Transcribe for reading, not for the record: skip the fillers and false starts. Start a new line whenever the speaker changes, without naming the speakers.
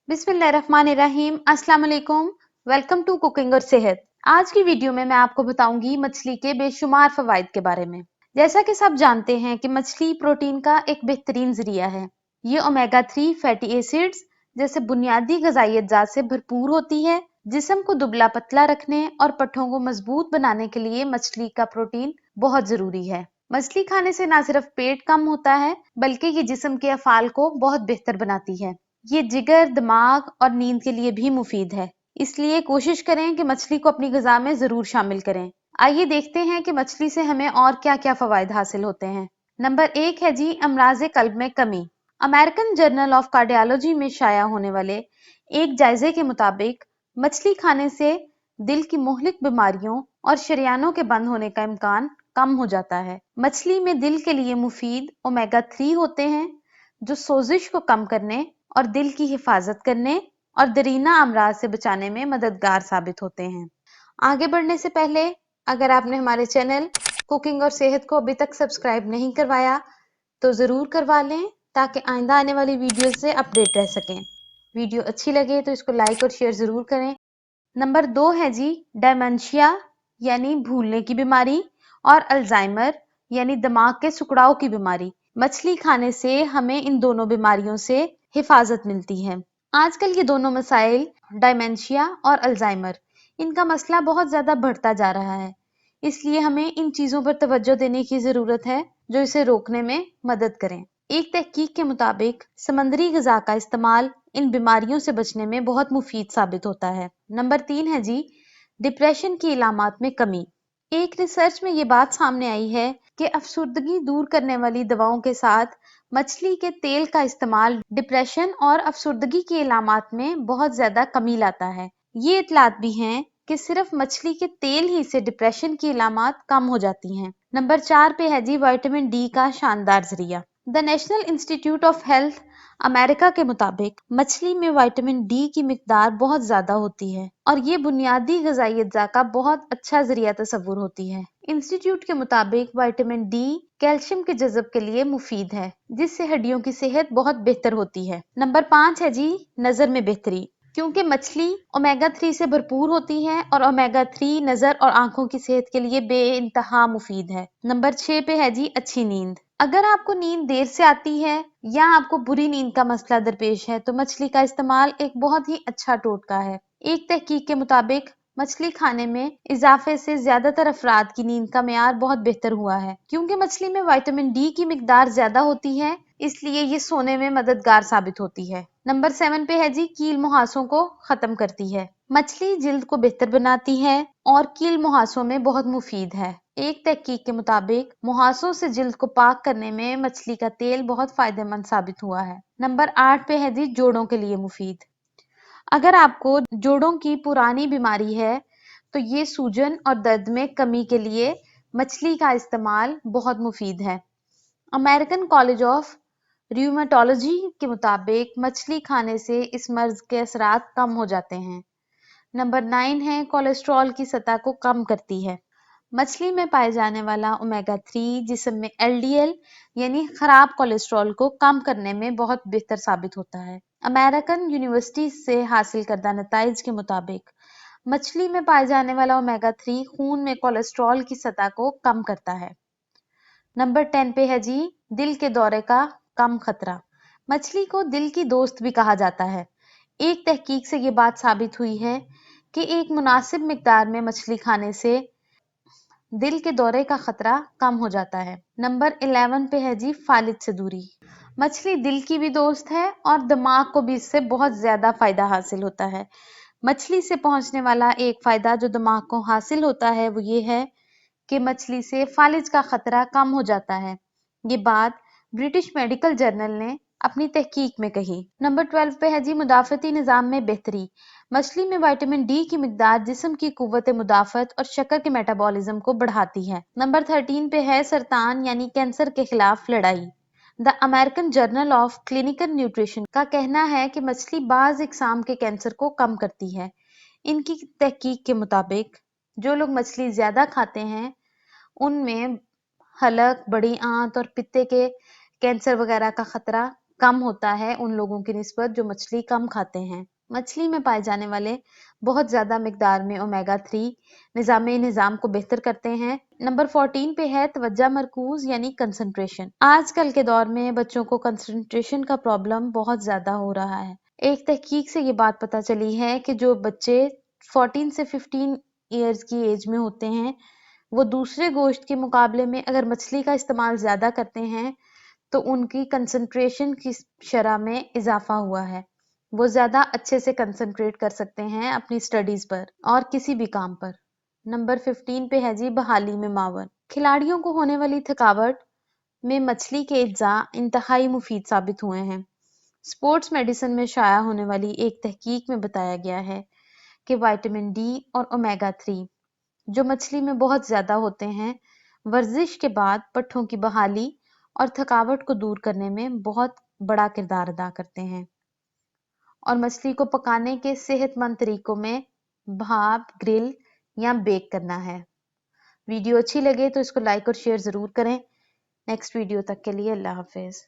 बिस्मिल्लाहिर्रहमानिर्रहीम। अस्सलाम वालेकुम। वेलकम टू कुकिंग और सेहत। आज की वीडियो में मैं आपको बताऊंगी मछली के बेशुमार फवाइद के बारे में। जैसा कि सब जानते हैं कि मछली प्रोटीन का एक बेहतरीन जरिया है। ये ओमेगा 3 फैटी एसिड्स जैसे बुनियादी ग़िज़ाई अज़्ज़ात से भरपूर होती है। जिस्म को दुबला पतला रखने और पट्ठों को मजबूत बनाने के लिए मछली का प्रोटीन बहुत जरूरी है। मछली खाने से न सिर्फ पेट कम होता है बल्कि ये जिस्म के अफ़ाल को बहुत बेहतर बनाती है। ये जिगर, दिमाग और नींद के लिए भी मुफीद है। इसलिए कोशिश करें कि मछली को अपनी ग़िज़ा में जरूर शामिल करें। आइए देखते हैं कि मछली से हमें और क्या-क्या फवाइद हासिल होते हैं। नंबर 1 है जी अमराज़े कल्ब में कमी। अमेरिकन जर्नल ऑफ कार्डियोलॉजी में शाया होने वाले एक जायजे के मुताबिक मछली खाने से दिल की मुहलिक बीमारियों और शरियानों के बंद होने का इम्कान कम हो जाता है। मछली में दिल के लिए मुफीद ओमेगा 3 होते हैं जो सोजिश को कम करने और दिल की हिफाजत करने और दरीना अमराज से बचाने में मददगार साबित होते हैं। आगे बढ़ने से पहले अगर आपने हमारे चैनल कुकिंग और सेहत को अभी तक सब्सक्राइब नहीं करवाया तो जरूर करवा लें ताकि आइंदा आने वाली वीडियो से अपडेट रह सकें। वीडियो अच्छी लगे तो इसको लाइक और शेयर जरूर करें। नंबर 2 है जी डायमेंशिया यानी भूलने की बीमारी और अल्जाइमर यानी दिमाग के सुकड़ाव की बीमारी। मछली खाने से हमें इन दोनों बीमारियों से हिफाजत मिलती है। आजकल ये दोनों मसाइल डायमेंशिया और अल्जाइमर इनका मसला बहुत ज्यादा बढ़ता जा रहा है। इसलिए हमें इन चीजों पर तवज्जो देने की जरूरत है जो इसे रोकने में मदद करें। एक तहकीक के मुताबिक समंदरी ग़िज़ा का इस्तेमाल इन बीमारियों से बचने में बहुत मुफीद साबित होता है। नंबर 3 है जी डिप्रेशन की इलामात में कमी। एक रिसर्च में ये बात सामने आई है कि अफसुर्दगी दूर करने वाली दवाओं के साथ मछली के तेल का इस्तेमाल डिप्रेशन और अफसुर्दगी की इलामात में बहुत ज्यादा कमी लाता है। ये इतलात भी हैं कि सिर्फ मछली के तेल ही से डिप्रेशन की इलामात कम हो जाती हैं। नंबर 4 पे है जी विटामिन डी का शानदार जरिया। The national institute of health America के मुताबिक मछली में विटामिन डी की मिकदार बहुत ज्यादा होती है और ये बुनियादी ग़िज़ाई अज़्ज़ा का बहुत अच्छा जरिया तस्वुर होती है। इंस्टीट्यूट के मुताबिक विटामिन डी कैल्शियम के जज़ब के लिए मुफीद है जिससे हड्डियों की सेहत बहुत बेहतर होती है। नंबर 5 है जी नजर में बेहतरी। क्योंकि मछली ओमेगा 3 से भरपूर होती है और ओमेगा 3 नजर और आंखों की सेहत के लिए बेइंतहा मुफीद है। नंबर 6 पे है जी अच्छी नींद। अगर आपको नींद देर से आती है या आपको बुरी नींद का मसला दरपेश है तो मछली का इस्तेमाल एक बहुत ही अच्छा टोटका है। एक तहकीक के मुताबिक मछली खाने में इजाफे से ज्यादातर अफराद की नींद का मेयार बहुत बेहतर हुआ है। क्योंकि मछली में विटामिन डी की मिकदार ज्यादा होती है इसलिए ये सोने में मददगार साबित होती है। नंबर 7 पे है जी कील मुहासों को खत्म करती है। मछली जिल्द को बेहतर बनाती है और कील मुहासों में बहुत मुफीद है। एक तहकीक के मुताबिक मुहासों से जिल्द को पाक करने में मछली का तेल बहुत फायदेमंद साबित हुआ है। नंबर 8 पे है जी जोड़ों के लिए मुफीद। अगर आपको जोड़ों की पुरानी बीमारी है तो ये सूजन और दर्द में कमी के लिए मछली का इस्तेमाल बहुत मुफीद है। अमेरिकन कॉलेज ऑफ र्यूमेटोलॉजी के मुताबिक मछली खाने से इस मर्ज के असरात कम हो जाते हैं। नंबर 9 है कोलेस्ट्रॉल की सतह को कम करती है। मछली में पाए जाने वाला ओमेगा 3 जिस्म में एलडीएल यानी खराब कोलेस्ट्रॉल को कम करने में बहुत बेहतर साबित होता है। अमेरिकन यूनिवर्सिटी से हासिल करदा नताइज के मुताबिक मछली में पाए जाने वाला ओमेगा 3 खून में कोलेस्ट्रॉल की सतह को कम करता है। नंबर 10 पे है जी दिल के दौरे का कम खतरा। मछली को दिल की दोस्त भी कहा जाता है। एक तहकीक से ये बात साबित हुई है कि एक मुनासिब मिकदार में मछली खाने से दिल के दौरे का खतरा कम हो जाता है। नंबर 11 पे है जी फालिज से दूरी। मछली दिल की भी दोस्त है और दिमाग को भी इससे बहुत ज्यादा फायदा हासिल होता है। मछली से पहुंचने वाला एक फायदा जो दिमाग को हासिल होता है वो ये है कि मछली से फालिज का खतरा कम हो जाता है। ये बात ब्रिटिश मेडिकल जर्नल ने अपनी तहकीक में कही। नंबर 12 पे है जी मुदाफती निज़ाम में बेहतरी। मछली में विटामिन डी की मिकदार जिस्म की कुव्वत मुदाफत और शक्कर के मेटाबॉलिज्म को बढ़ाती है। नंबर 13 पे है सरतान यानी कैंसर के खिलाफ लड़ाई। The American journal of clinical nutrition का कहना है कि मछली बाज इकसाम के कैंसर को कम करती है। इनकी तहकीक के मुताबिक जो लोग मछली ज्यादा खाते हैं उनमें हलक, बड़ी आंत और पित्ते के कैंसर वगैरह का खतरा कम होता है उन लोगों की निस्बत जो मछली कम खाते हैं। मछली में पाए जाने वाले बहुत ज्यादा मिकदार में ओमेगा 3 निजाम को बेहतर करते हैं। नंबर 14 पे है तवज्जो मरकूज यानी कंसंट्रेशन। आजकल के दौर में बच्चों को कंसंट्रेशन का प्रॉब्लम बहुत ज्यादा हो रहा है। एक तहकीक से ये बात पता चली है कि जो बच्चे 14 से 15 ईयर्स की एज में होते हैं वो दूसरे गोश्त के मुकाबले में अगर मछली का इस्तेमाल ज्यादा करते हैं तो उनकी कंसंट्रेशन की शरह में इजाफा हुआ है। वो ज्यादा अच्छे से कंसंट्रेट कर सकते हैं अपनी स्टडीज पर और किसी भी काम पर। नंबर 15 पे है जी बहाली में मावन। खिलाड़ियों को होने वाली थकावट में मछली के अज्जा इंतहाई मुफीद साबित हुए हैं। स्पोर्ट्स मेडिसिन में शाया होने वाली एक तहकीक में बताया गया है कि विटामिन डी और ओमेगा 3 जो मछली में बहुत ज्यादा होते हैं वर्जिश के बाद पट्ठों की बहाली और थकावट को दूर करने में बहुत बड़ा किरदार अदा करते हैं। और मछली को पकाने के सेहतमंद तरीकों में भाप, ग्रिल या बेक करना है। वीडियो अच्छी लगे तो इसको लाइक और शेयर जरूर करें। नेक्स्ट वीडियो तक के लिए अल्लाह हाफिज।